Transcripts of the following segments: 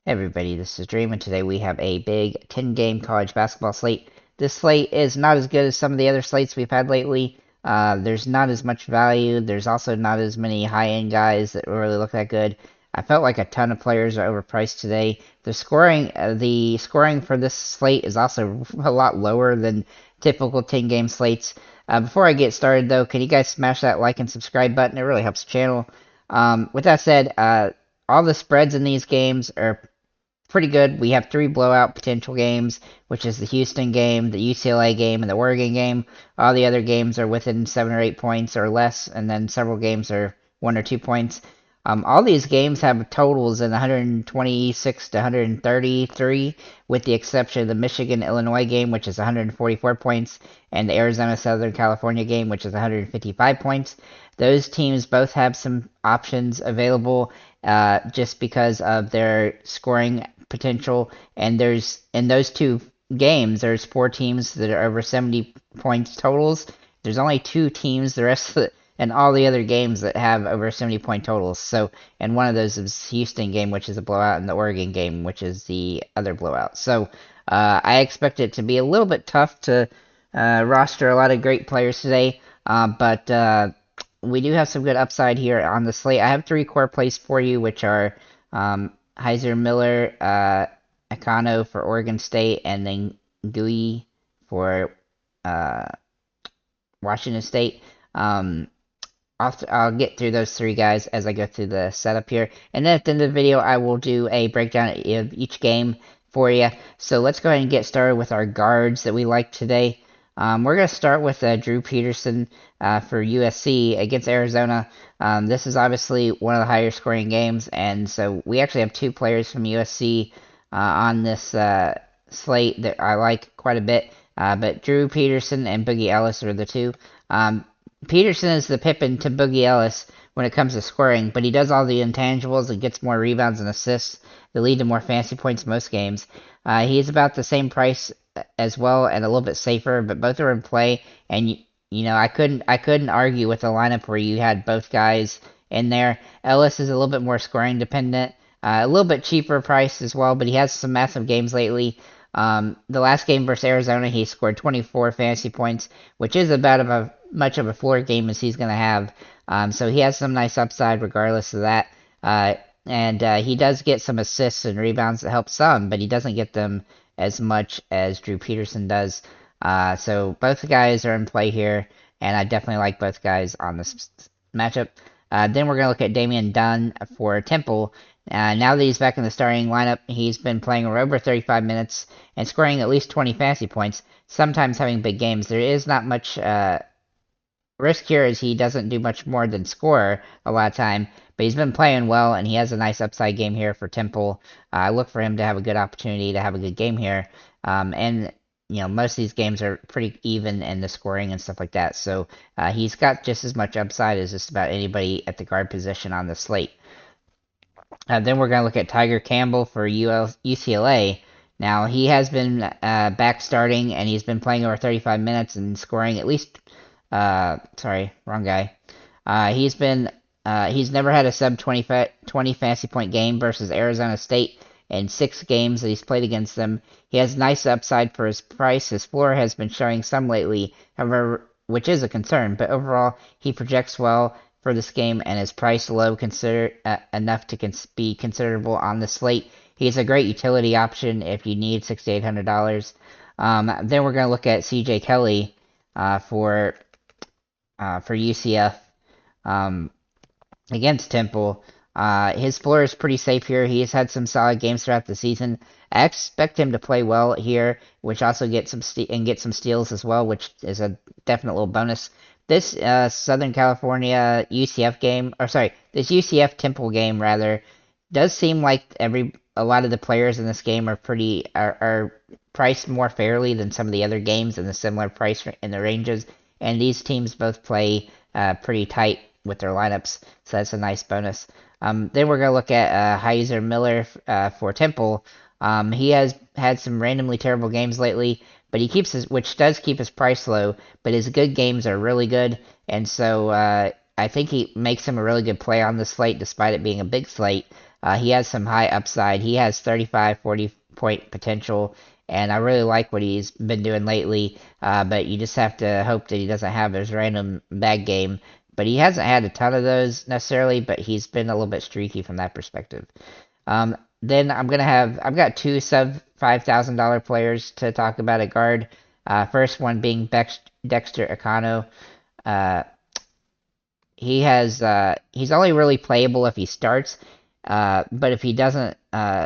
Hey everybody, this is Dream, and today we have a big 10-game college basketball slate. This slate is not as good as some of the other slates we've had lately. There's not as much value. There's also not as many high-end guys that really look that good. I felt like a ton of players are overpriced today. The scoring for this slate is also a lot lower than typical 10-game slates. Before I get started, though, can you guys smash that like and subscribe button? It really helps the channel. With that said, all the spreads in these games are pretty good. We have three blowout potential games, which is the Houston game, the UCLA game, and the Oregon game. All the other games are within 7 or 8 points or less, and then several games are 1 or 2 points. All these games have totals in 126 to 133, with the exception of the Michigan-Illinois game, which is 144 points, and the Arizona-Southern California game, which is 155 points. Those teams both have some options available just because of their scoring potential. And there's in those two games, there's four teams that are over 70 points totals. There's only two teams, the rest of the and all the other games that have over 70 point totals. So, and one of those is Houston game, which is a blowout, and the Oregon game, which is the other blowout. So, I expect it to be a little bit tough to roster a lot of great players today, but we do have some good upside here on the slate. I have three core plays for you, which are Heiser Miller, Akano for Oregon State, and then Gui for Washington State. I'll get through those three guys as I go through the setup here. And then at the end of the video, I will do a breakdown of each game for you. So let's go ahead and get started with our guards that we like today. We're going to start with Drew Peterson for USC against Arizona. This is obviously one of the higher scoring games, and so we actually have two players from USC on this slate that I like quite a bit. But Drew Peterson and Boogie Ellis are the two. Peterson is the Pippen to Boogie Ellis when it comes to scoring, but he does all the intangibles and gets more rebounds and assists that lead to more fantasy points most games. He's about the same price as well and a little bit safer, but both are in play. And you know, I couldn't argue with a lineup where you had both guys in there. Ellis is a little bit more scoring dependent, a little bit cheaper price as well, but he has some massive games lately. The last game versus Arizona, he scored 24 fantasy points, which is about much of a floor game as he's going to have. So he has some nice upside regardless of that. And he does get some assists and rebounds that help some, but he doesn't get them as much as Drew Peterson does. So both guys are in play here, and I definitely like both guys on this matchup. Then we're going to look at Damian Dunn for Temple. Now that he's back in the starting lineup, he's been playing over 35 minutes and scoring at least 20 fantasy points, sometimes having big games. There is not much risk here as he doesn't do much more than score a lot of time, but he's been playing well, and he has a nice upside game here for Temple. I look for him to have a good opportunity to have a good game here. And you know, most of these games are pretty even in the scoring and stuff like that. So he's got just as much upside as just about anybody at the guard position on the slate. Then we're going to look at Tiger Campbell for UCLA. Now, he has been back starting, and he's been playing over 35 minutes and scoring at least... sorry, wrong guy. He's never had a sub-20 fantasy point game versus Arizona State in 6 games that he's played against them. He has nice upside for his price. His floor has been showing some lately, however, which is a concern, but overall, he projects well for this game and is priced low enough to be considerable on the slate. He's a great utility option if you need $6,800. Then we're going to look at CJ Kelly for UCF against Temple. His floor is pretty safe here. He has had some solid games throughout the season. I expect him to play well here, which also get some steals as well, which is a definite little bonus. This Southern California UCF game, or sorry, this UCF Temple game rather, does seem like a lot of the players in this game are priced more fairly than some of the other games in the similar price in the ranges, and these teams both play pretty tight with their lineups, so that's a nice bonus. Then we're going to look at Heiser Miller for Temple. He has had some randomly terrible games lately, but which does keep his price low, but his good games are really good, and so I think he makes him a really good play on the slate, despite it being a big slate. He has some high upside. He has 35, 40 point potential, and I really like what he's been doing lately. But you just have to hope that he doesn't have his random bad game. But he hasn't had a ton of those necessarily, but he's been a little bit streaky from that perspective. Then I've got two sub $5,000 players to talk about at guard. First one being Dexter Econo. Uh, he's only really playable if he starts. But if he doesn't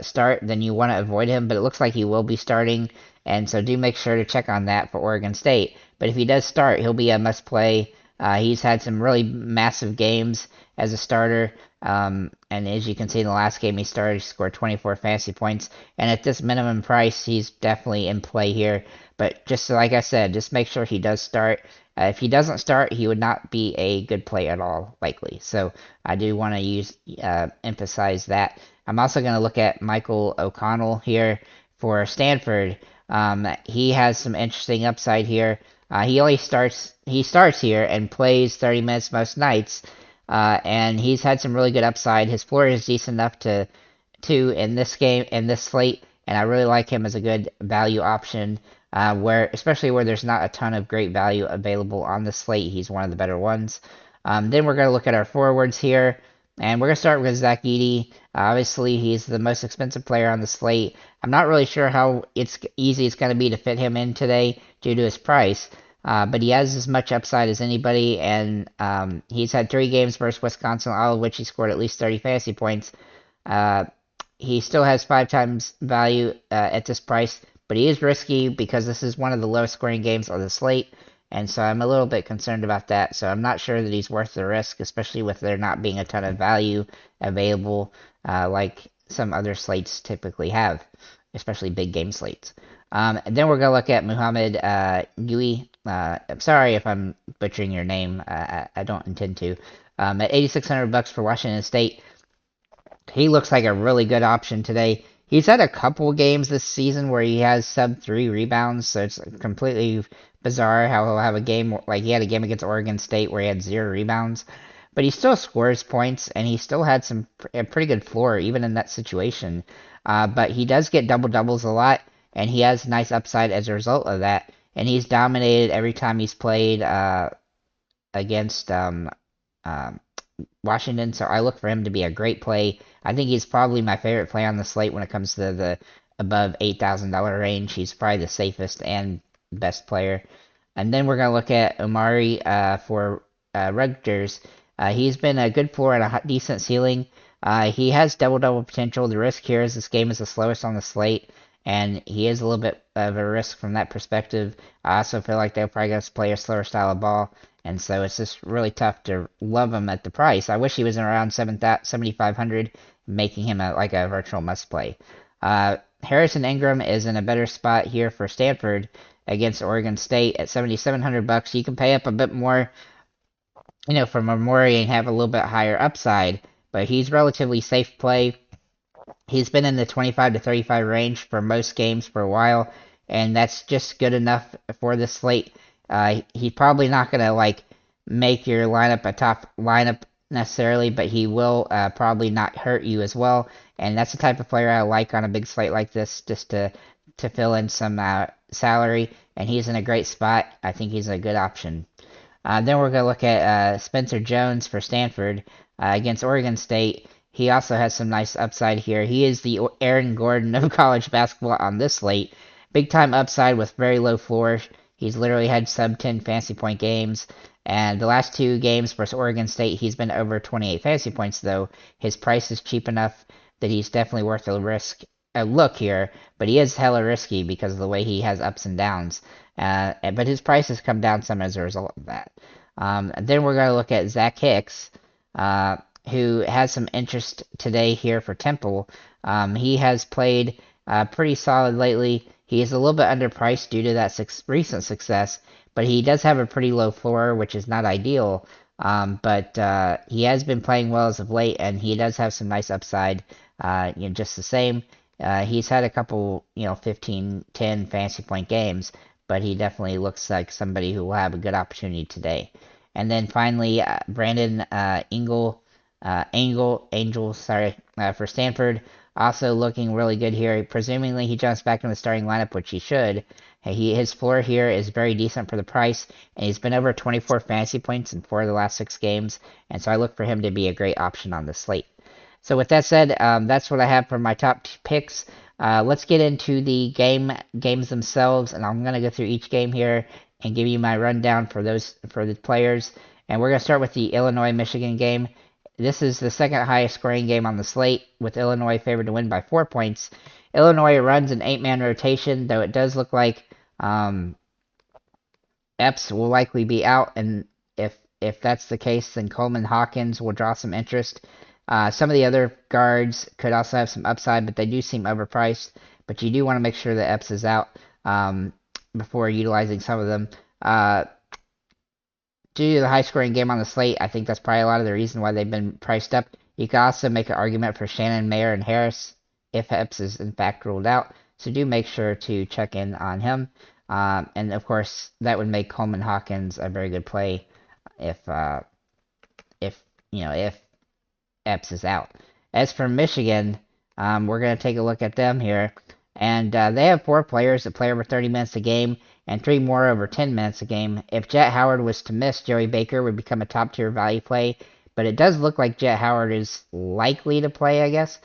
start, then you want to avoid him. But it looks like he will be starting, and so do make sure to check on that for Oregon State. But if he does start, he'll be a must play. He's had some really massive games as a starter. And as you can see in the last game he started, he scored 24 fantasy points. And at this minimum price, he's definitely in play here. But just like I said, just make sure he does start. If he doesn't start, he would not be a good play at all, likely. So I do want to emphasize that. I'm also going to look at Michael O'Connell here for Stanford. He has some interesting upside here. He starts here and plays 30 minutes most nights. And he's had some really good upside. His floor is decent enough to in this slate, and I really like him as a good value option. Especially where there's not a ton of great value available on the slate, he's one of the better ones. Then we're going to look at our forwards here, and we're going to start with Zach Edey. Obviously, he's the most expensive player on the slate. I'm not really sure how easy it's going to be to fit him in today due to his price. But he has as much upside as anybody, and he's had 3 games versus Wisconsin, all of which he scored at least 30 fantasy points. He still has 5 times value at this price, but he is risky because this is one of the lowest scoring games on the slate, and so I'm a little bit concerned about that. So I'm not sure that he's worth the risk, especially with there not being a ton of value available like some other slates typically have, especially big game slates. Then we're going to look at Muhammad Gui. I'm sorry if I'm butchering your name. I don't intend to. At $8,600 for Washington State, he looks like a really good option today. He's had a couple games this season where he has sub 3 rebounds, so it's completely bizarre how he'll have a game like he had a game against Oregon State where he had 0 rebounds, but he still scores points and he still had a pretty good floor even in that situation. But he does get double doubles a lot, and he has nice upside as a result of that. And he's dominated every time he's played against Washington, so I look for him to be a great play. I think he's probably my favorite play on the slate when it comes to the above $8,000 range. He's probably the safest and best player. And then we're going to look at Omari for Rutgers. He's been a good floor and a decent ceiling. He has double-double potential. The risk here is this game is the slowest on the slate, and he is a little bit of a risk from that perspective. I also feel like they're probably going to play a slower style of ball, and so it's just really tough to love him at the price. I wish he was around 7,500, making him like a virtual must-play. Harrison Ingram is in a better spot here for Stanford against Oregon State at $7,700. You can pay up a bit more, for Memori and have a little bit higher upside, but he's relatively safe play. He's been in the 25 to 35 range for most games for a while, and that's just good enough for this slate. He's probably not going to make your lineup a top lineup necessarily, but he will probably not hurt you as well. And that's the type of player I like on a big slate like this, just to fill in some salary. And he's in a great spot. I think he's a good option. Then we're going to look at Spencer Jones for Stanford against Oregon State. He also has some nice upside here. He is the Aaron Gordon of college basketball on this slate. Big time upside with very low floor. He's literally had sub 10 fantasy point games. And the last 2 games versus Oregon State, he's been over 28 fantasy points, though. His price is cheap enough that he's definitely worth a look here. But he is hella risky because of the way he has ups and downs. But his price has come down some as a result of that. Then we're going to look at Zach Hicks, who has some interest today here for Temple. He has played pretty solid lately. He is a little bit underpriced due to that recent success, but he does have a pretty low floor, which is not ideal. But he has been playing well as of late, and he does have some nice upside, just the same. He's had a couple, 15, 10 fantasy point games, but he definitely looks like somebody who will have a good opportunity today. And then finally, Brandon Ingle For Stanford. Also looking really good here. Presumably he jumps back in the starting lineup, which he should. His floor here is very decent for the price, and he's been over 24 fantasy points in 4 of the last 6 games, and so I look for him to be a great option on the slate. So with that said, that's what I have for my top picks. Let's get into the games themselves, and I'm gonna go through each game here and give you my rundown for the players. And we're gonna start with the Illinois-Michigan game. This is the second highest scoring game on the slate, with Illinois favored to win by 4 points. Illinois runs an 8-man rotation, though it does look like Epps will likely be out, and if that's the case, then Coleman Hawkins will draw some interest. Some of the other guards could also have some upside, but they do seem overpriced. But you do want to make sure that Epps is out before utilizing some of them. Due to the high-scoring game on the slate, I think that's probably a lot of the reason why they've been priced up. You can also make an argument for Shannon, Mayer, and Harris if Epps is in fact ruled out. So do make sure to check in on him. And of course, that would make Coleman Hawkins a very good play if Epps is out. As for Michigan, we're going to take a look at them here. And they have 4 players that play over 30 minutes a game and 3 more over 10 minutes a game. If Jet Howard was to miss, Joey Baker would become a top-tier value play. But it does look like Jet Howard is likely to play, I guess.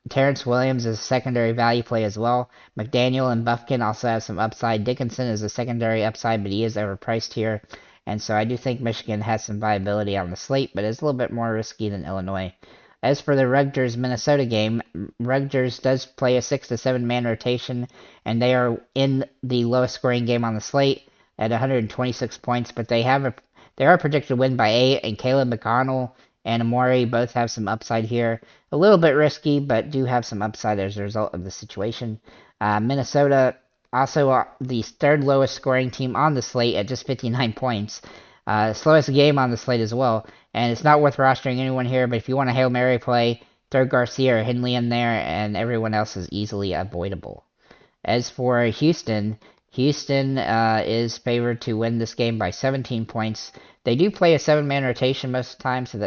Terrence Williams is a secondary value play as well. McDaniel and Buffkin also have some upside. Dickinson is a secondary upside, but he is overpriced here. And so I do think Michigan has some viability on the slate, but it's a little bit more risky than Illinois. As for the Rutgers-Minnesota game, Rutgers does play a 6 to 7 man rotation, and they are in the lowest scoring game on the slate at 126 points, but they are predicted to win by 8, and Caleb McConnell and Amori both have some upside here. A little bit risky, but do have some upside as a result of the situation. Minnesota, also the third lowest scoring team on the slate at just 59 points. Slowest game on the slate as well. And it's not worth rostering anyone here, but if you want a Hail Mary play, throw Garcia or Henley in there, and everyone else is easily avoidable. As for Houston, Houston is favored to win this game by 17 points. They do play a 7-man rotation most of the time, so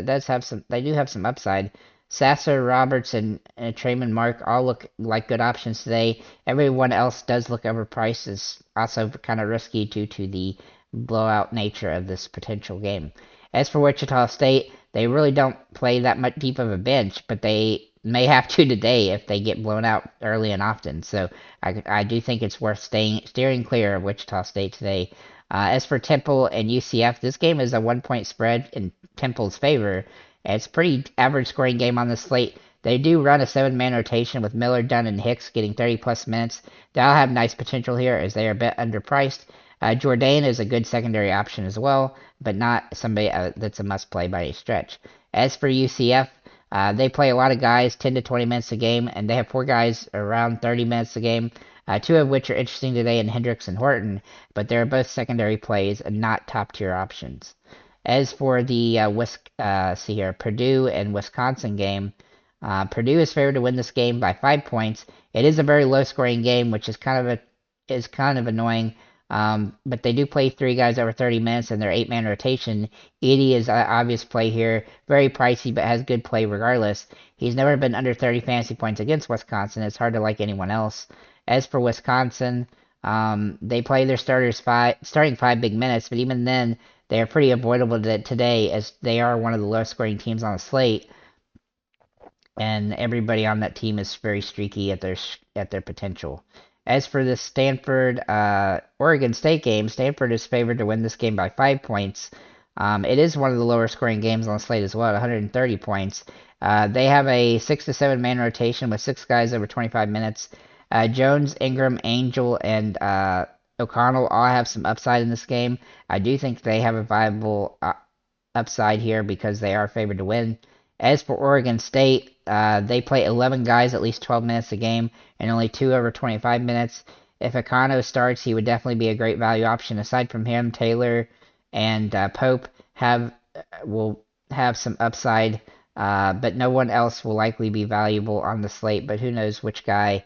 they do have some upside. Sasser, Roberts, and Trayman Mark all look like good options today. Everyone else does look overpriced. It's also kind of risky due to the blowout nature of this potential game. As for Wichita State, they really don't play that much deep of a bench, but they may have to today if they get blown out early and often. So I do think it's worth steering clear of Wichita State today. As for Temple and UCF, this game is a 1-point spread in Temple's favor. It's a pretty average scoring game on the slate. They do run a 7-man rotation with Miller, Dunn, and Hicks getting 30-plus minutes. They'll have nice potential here as they are a bit underpriced. Jourdain is a good secondary option as well, but not somebody that's a must-play by any stretch. As for UCF, they play a lot of guys 10 to 20 minutes a game, and they have 4 guys around 30 minutes a game, 2 of which are interesting today in Hendricks and Horton, but they're both secondary plays and not top-tier options. As for the Purdue and Wisconsin game, Purdue is favored to win this game by 5 points. It is a very low-scoring game, which is kind of annoying. But they do play 3 guys over 30 minutes in their 8-man rotation. Edey is an obvious play here. Very pricey, but has good play regardless. He's never been under 30 fantasy points against Wisconsin. It's hard to like anyone else. As for Wisconsin, they play their starting 5 big minutes, but even then, they are pretty avoidable today as they are one of the lowest scoring teams on the slate. And everybody on that team is very streaky at their potential. As for the Stanford Oregon State game, Stanford is favored to win this game by 5 points. It is one of the lower scoring games on the slate as well at 130 points. They have a 6 to 7 man rotation with 6 guys over 25 minutes. Jones, Ingram, Angel, and O'Connell all have some upside in this game. I do think they have a viable upside here because they are favored to win. As for Oregon State, they play 11 guys at least 12 minutes a game and only 2 over 25 minutes. If Akano starts, he would definitely be a great value option. Aside from him, Taylor and Pope will have some upside, but no one else will likely be valuable on the slate. But who knows which guy?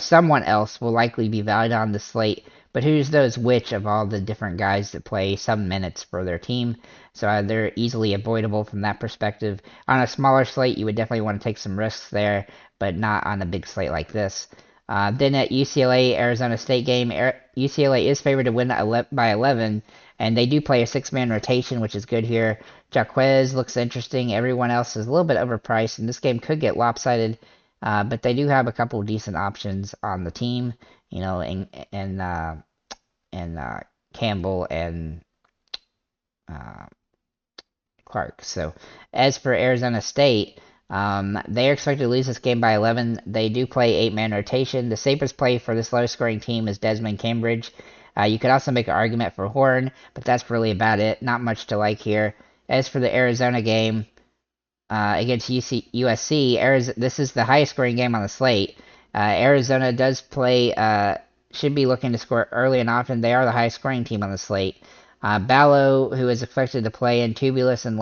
Someone else will likely be valued on the slate, but who's knows which of all the different guys that play some minutes for their team. So they're easily avoidable from that perspective. On a smaller slate, you would definitely want to take some risks there, but not on a big slate like this. Then at UCLA Arizona State game, UCLA is favored to win by 11, and they do play a 6-man rotation, which is good here. Jaquez looks interesting. Everyone else is a little bit overpriced, and this game could get lopsided. But they do have a couple decent options on the team, you know, and Campbell and uh, Clark. So as for Arizona State, they are expected to lose this game by 11. They do play 8-man rotation. The safest play for this low-scoring team is Desmond Cambridge. You could also make an argument for Horn, but that's really about it. Not much to like here. As for the Arizona game against USC, this is the highest scoring game on the slate. Arizona does play, should be looking to score early and often. They are the highest scoring team on the slate. Ballo, who is expected to play, and Tubulus and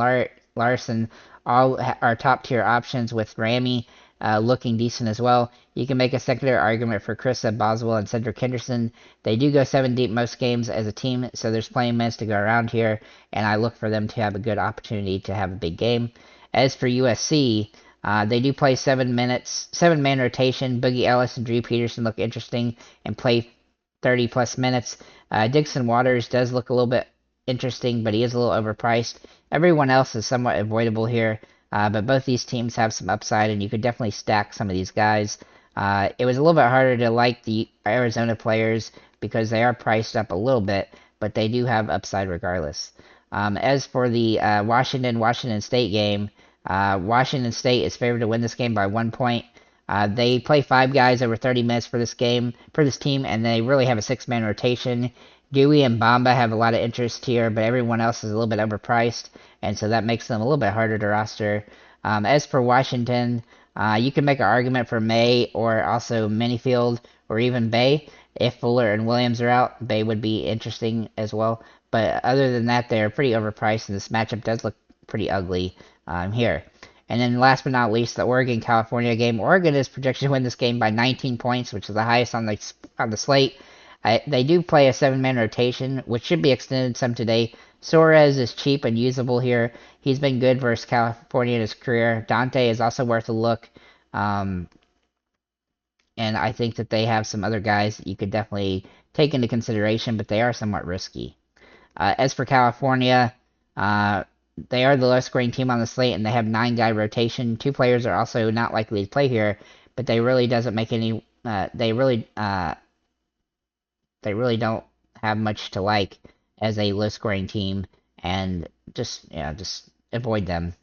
Larson all are top tier options, with Ramey looking decent as well. You can make a secondary argument for Krista Boswell and Cedric Henderson. They do go 7 deep most games as a team, so there's plenty of minutes to go around here, and I look for them to have a good opportunity to have a big game. As for USC, they do play 7-man rotation. Boogie Ellis and Drew Peterson look interesting and play 30 plus minutes. Dixon Waters does look a little bit interesting, but he is a little overpriced. Everyone else is somewhat avoidable here, but both these teams have some upside, and you could definitely stack some of these guys. It was a little bit harder to like the Arizona players because they are priced up a little bit, but they do have upside regardless. As for the Washington State game, Washington State is favored to win this game by 1 point. They play 5 guys over 30 minutes for this team, and they really have a 6-man rotation. Dewey and Bamba have a lot of interest here, but everyone else is a little bit overpriced, and so that makes them a little bit harder to roster. As for Washington, you can make an argument for May or also Minifield or even Bay. If Fuller and Williams are out, Bay would be interesting as well. But other than that, they're pretty overpriced, and this matchup does look pretty ugly here. And then last but not least, the Oregon-California game. Oregon is projected to win this game by 19 points, which is the highest on the slate. They do play a 7-man rotation, which should be extended some today. Suarez is cheap and usable here. He's been good versus California in his career. Dante is also worth a look. And I think that they have some other guys that you could definitely take into consideration, but they are somewhat risky. As for California, they are the lowest scoring team on the slate, and they have 9-guy rotation. 2 players are also not likely to play here, but they really doesn't make any. They really don't have much to like as a low scoring team, and just avoid them.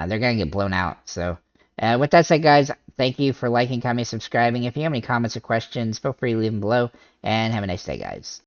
They're gonna get blown out. So, with that said, guys, thank you for liking, commenting, subscribing. If you have any comments or questions, feel free to leave them below, and have a nice day, guys.